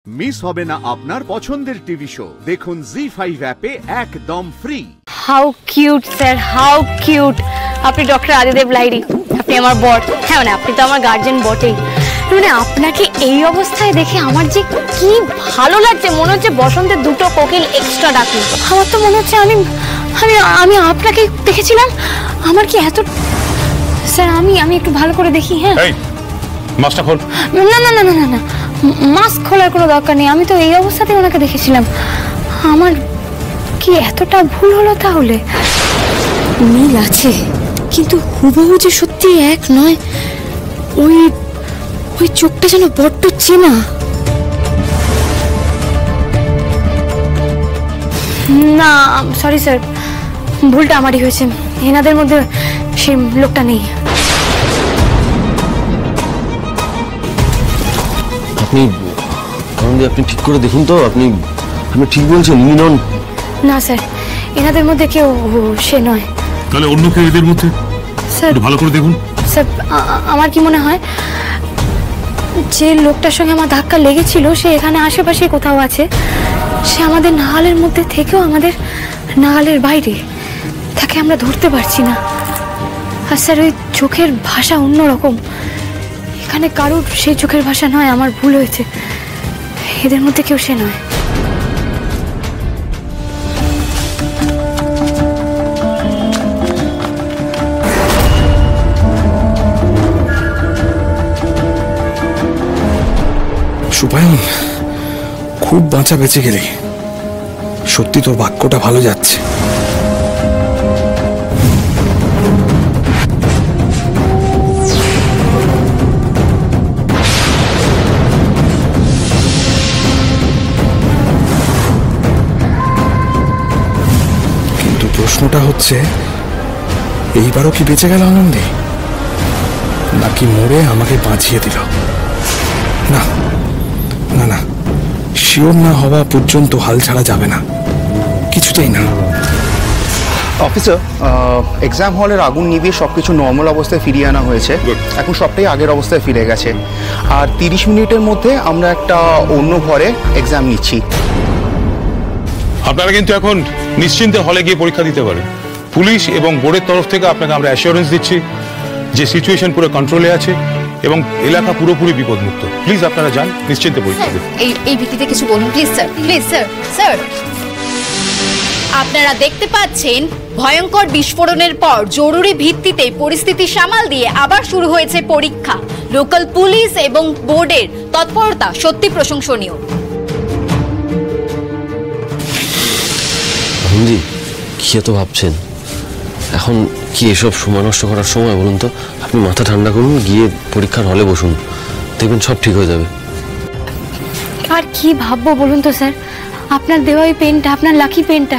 Miss হবে না আপনার পছন্দের টিভি শো দেখুন জি5 অ্যাপে একদম free. How cute sir, how cute. আপনি ডক্টর আদিদেব লাহিড়ী, আপনি আমার বর। হ্যাঁ মানে আপনি তো আমার গার্জেন বটেই। মানে আপনাকে এই অবস্থায় দেখে আমার যে কি ভালো লাগছে, মনে হচ্ছে বসন্তের দুটো কোকিল এক্সট্রা ডাকলো। আমার তো মনে হচ্ছে আমি আমি আমি আপনাকে দেখেছিলাম। আমার কি এত স্যার, আমি একটু ভালো করে দেখি। হ্যাঁ মাস্কটা খোল। না না না না না না, মাস্ক খোলার কোনো দরকার নেই। আমি তো এই অবস্থাতেই ওনাকে দেখেছিলাম। আমার কি এতটা ভুল হলো তাহলে? মিল আছে কিন্তু হুবহু যে সত্যি এক নয়। ওই ওই চোখটা যেন বড্ড চেনা। না সরি স্যার, ভুলটা আমারই হয়েছে। এনাদের মধ্যে সেই লোকটা নেই। আপনি ঠিক করে দেখুন তো, আপনি ঠিক বলছেন ইনি নন? না স্যার, এনাদের মধ্যে কেউ সে নয়। তাহলে অন্য কেউ এদের মধ্যে? স্যার ভালো করে দেখুন। স্যার আমার কি মনে হয় যে লোকটার সঙ্গে আমার ধাক্কা লেগেছিল সে এখানে আশেপাশে কোথাও আছে। সে আমাদের নাগালের মধ্যে থেকেও আমাদের নাগালের বাইরে, তাকে আমরা ধরতে পারছি না। আর স্যার ওই চোখের ভাষা অন্যরকম। এখানে কারোর সেই চোখের ভাষা নয়, আমার ভুল হয়েছে। এদের মধ্যে কেউ সে নয়। সুপায়ন, খুব বাঁচা বেঁচে গেলি। সত্যি তোর বাক্যটা ভালো যাচ্ছে। কিন্তু প্রশ্নটা হচ্ছে, এইবারও কি বেঁচে গেল আনন্দী, নাকি মরে আমাকে বাঁচিয়ে দিল? না না না, শিওর না হওয়া পর্যন্ত হাল ছাড়া যাবে না, কিছুতেই না। অফিসার, এক্সাম হলের আগুন নিভিয়ে সবকিছু নর্মাল অবস্থায় ফিরিয়ে আনা হয়েছে। এখন সবটাই আগের অবস্থায় ফিরে গেছে। আর 30 মিনিটের মধ্যে আমরা একটা অন্য ঘরে এক্সাম নিচ্ছি। আপনারা কিন্তু এখন নিশ্চিন্তে হলে গিয়ে পরীক্ষা দিতে পারেন। পুলিশ এবং বোর্ডের তরফ থেকে আপনাকে আমরা অ্যাসিওরেন্স দিচ্ছি যে সিচুয়েশন পুরো কন্ট্রোলে আছে এবং এলাকা পুরোপুরি বিপদমুক্ত। প্লিজ আপনারা যান, নিশ্চিন্তে পরীক্ষা দিন। এই ভিত্তিতে কিছু বলুন please sir, please sir. Sir আপনারা দেখতে পাচ্ছেন ভয়ঙ্কর বিস্ফোরণের পর জরুরি ভিত্তিতে পরিস্থিতি সামাল দিয়ে আবার শুরু হয়েছে পরীক্ষা। লোকাল পুলিশ এবং বোর্ডের তৎপরতা সত্যি প্রশংসনীয়। জি, কি এত ভাবছেন? এখন কি এসব সময় নষ্ট করার সময় বলুন তো? আপনি মাথা ঠান্ডা করুন, গিয়ে পরীক্ষার হলে বসুন, দেখবেন সব ঠিক হয়ে যাবে। আর কি ভাববো বলুন তো স্যার? আপনার দেওয়া ওই পেনটা, আপনার লাকি পেনটা,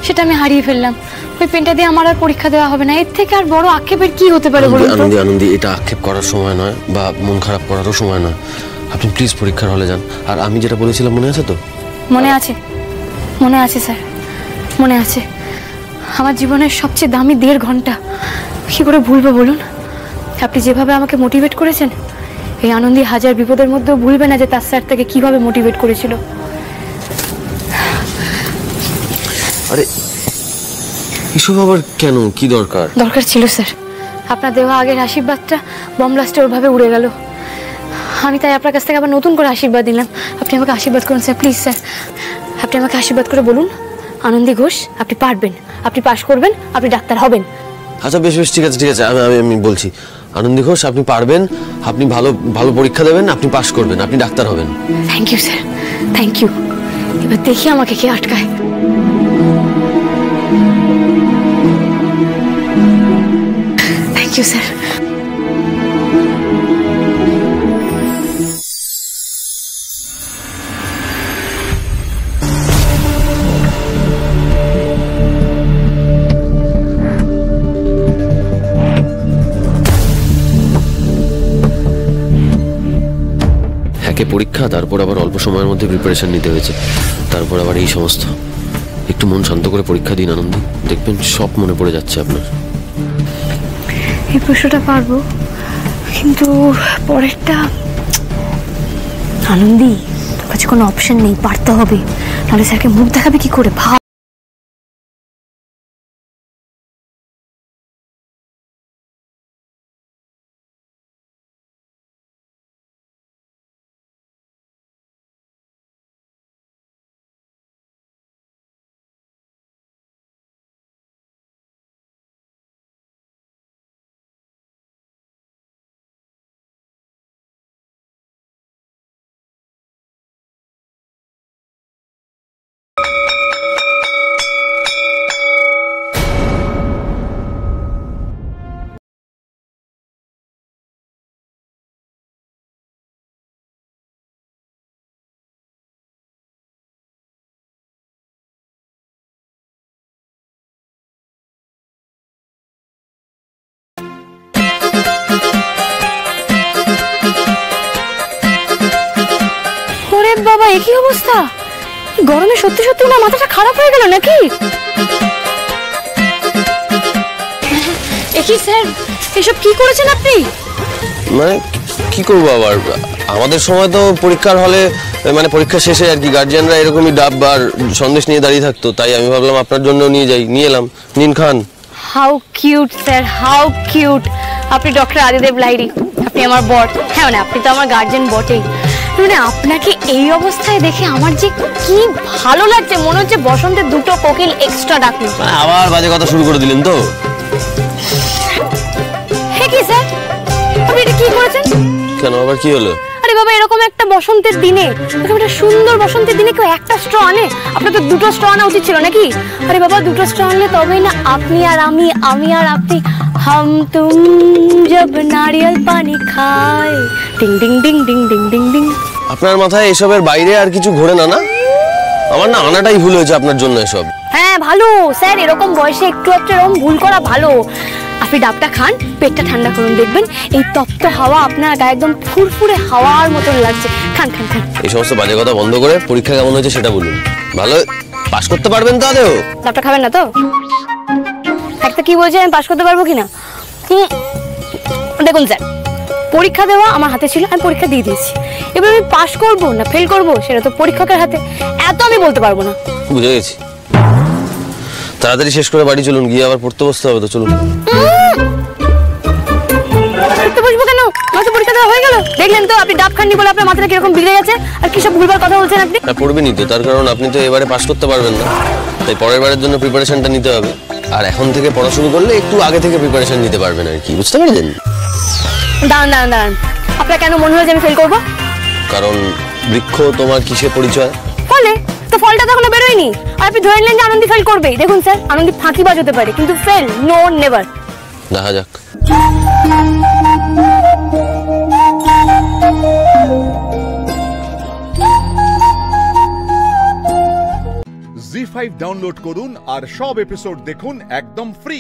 সেটা আমি হারিয়ে ফেললাম। ওই পেনটা দিয়ে আমার আর পরীক্ষা দেওয়া হবে না। এর থেকে আর বড় আক্ষেপের কি হতে পারে বলুন তো? আনন্দী, এটা আক্ষেপ করার সময় নয় বা মন খারাপ করারও সময় নয়। আপনি প্লিজ পরীক্ষার হলে যান। আর আমি যেটা বলেছিলাম মনে আছে তো? মনে আছে, মনে আছে স্যার, মনে আছে। আমার জীবনের সবচেয়ে দামি 1.5 ঘন্টা কি করে ভুলবো বলুন? আপনি যেভাবে আমাকে মোটিভেট করেছেন, এই আনন্দী হাজার বিপদের মধ্যেও ভুলবে না যে তার স্যার তাকে কিভাবে মোটিভেট করেছিল। আরে এসব আবার কেন? কি দরকার? দরকার ছিল স্যার। আপনার দেওয়া আগের আশীর্বাদটা বম ব্লাস্টে ওভাবে উড়ে গেল। আমি তাই আপনার কাছ থেকে আবার নতুন করে আশীর্বাদ নিলাম। আপনি আমাকে আশীর্বাদ করুন স্যার, প্লিজ স্যার। আপনি আমাকে আশীর্বাদ করে বলুন, আনন্দী ঘোষ আপনি পারবেন, আপনি পাশ করবেন, আপনি ডাক্তার হবেন। আচ্ছা বেশ বেশ, ঠিক আছে ঠিক আছে, আমি বলছি, আনন্দী ঘোষ আপনি পারবেন, আপনি ভালো ভালো পরীক্ষা দেবেন, আপনি পাশ করবেন, আপনি ডাক্তার হবেন। Thank you sir, thank you. এবার দেখি আমাকে কে আটকায়। Thank you sir. একে পরীক্ষা, তারপর আবার অল্প সময়ের মধ্যে প্রিপারেশন নিতে হয়েছে, তারপর আবার এই সমস্ত। একটু মন শান্ত করে পরীক্ষা দিন আনন্দী, দেখবেন সব মনে পড়ে যাচ্ছে আপনার। এই প্রশ্নটা পারবো, কিন্তু পরেরটা আনন্দী তোর কাছে কোনো অপশন নেই, পারতে হবে, নাহলে স্যারকে মুখ দেখাবে কি করে? ভাব। বাবা, একই অবস্থা, গরমে সত্যি সত্যি না মাথাটা খারাপ হয়ে গেল নাকি? একই স্যার, এসব কি করেছেন আপনি? মানে কি করবো আবার, আমাদের সময় তো পরীক্ষার হলে মানে পরীক্ষা শেষে আর কি গার্জিয়ানরা এরকমই ডাব আর সন্দেশ নিয়ে দাঁড়িয়ে থাকতো, তাই আমি ভাবলাম আপনার জন্য নিয়ে যাই, নিয়ে এলাম, নিন খান। How cute sir, how cute. আপনি ডক্টর আদিদেব লাহিড়ী, আপনি আমার বর। হ্যাঁ মানে আপনি তো আমার গার্জিয়ান বটেই। মানে আপনাকে এই অবস্থায় দেখে আমার যে কি ভালো লাগছে, মনে হচ্ছে বসন্তের দুটো কোকিল এক্সট্রা ডাকলো। আবার বাজে কথা শুরু করে দিলেন তো। হ্যাঁ কি স্যার, আপনি এটা কি করেছেন? কেন, আবার কি হলো? আরে বাবা, এরকম একটা বসন্তের দিনে, এরকম একটা সুন্দর বসন্তের দিনে কেউ একটা স্ট্র আনে? আপনার তো দুটো স্ট্র আনা উচিত ছিল নাকি? আরে বাবা, দুটো স্ট্র আনলে তবেই না আপনি আর আমি, আমি আর আপনি, হাম তুম জব নারিয়েল পানি খায়, ding ding ding ding ding ding ding. আপনার মাথায় এসবের বাইরে আর কিছু ঘোরে না? না, আমার না আনাটাই ভুল হয়েছে আপনার জন্য এসব। হ্যাঁ ভালো স্যার, এরকম বয়সে একটু একটু এরকম ভুল করা ভালো। আপনি ডাবটা খান, পেটটা ঠান্ডা করুন, দেখবেন এই তপ্ত হাওয়া আপনার গায়ে একদম ফুরফুরে হাওয়ার মতন লাগছে। খান খান খান। এই সমস্ত বাজে কথা বন্ধ করে পরীক্ষা কেমন হয়েছে সেটা বলুন। ভালো পাস করতে পারবেন তো? আদেও ডাবটা খাবেন না তো? একটা কি বলছে, আমি পাস করতে পারবো কিনা? দেখুন স্যার, পরীক্ষা দেওয়া আমার হাতে ছিল, আমি পরীক্ষা দিয়ে দিয়েছি। এবার আমি পাস করবো না ফেল করবো সেটা তো পরীক্ষকের হাতে, এত আমি বলতে পারবো না। বুঝে গেছি, তাড়াতাড়ি শেষ করে বাড়ি চলুন, গিয়ে আবার পড়তে বসতে হবে তো। চলুন। পড়তে বসবো কেন? আমার তো পরীক্ষা দেওয়া হয়ে গেল। দেখলেন তো আপনি ডাব খাননি বলে আপনার মাথাটা কিরকম বিগড়ে গেছে, আর কি সব ভুলভাল কথা বলছেন আপনি। হ্যাঁ পড়বেনই তো, তার কারণ আপনি তো এবারে পাস করতে পারবেন না, তাই পরের বারের জন্য প্রিপারেশনটা নিতে হবে। আর এখন থেকে পড়া শুরু করলে একটু আগে থেকে প্রিপারেশন নিতে পারবেন আর কি, বুঝতে পারছেন? দাঁড়ান দাঁড়ান দাঁড়ান, আপনার কেন মনে হয় যে আমি ফেল করবো? কারণ বৃক্ষ তোমার কিসে পরিচয়? ফলে। তো ফলটা তো এখনো বেরোয়নি, আর আপনি ধরে নিলেন যে আনন্দি ফেল করবে। দেখুন স্যার, আনন্দি ফাঁকিবাজ হতে পারে, কিন্তু ফেল নো নেভার। দেখা যাক। জি5 ডাউনলোড করুন আর সব এপিসোড দেখুন একদম ফ্রি।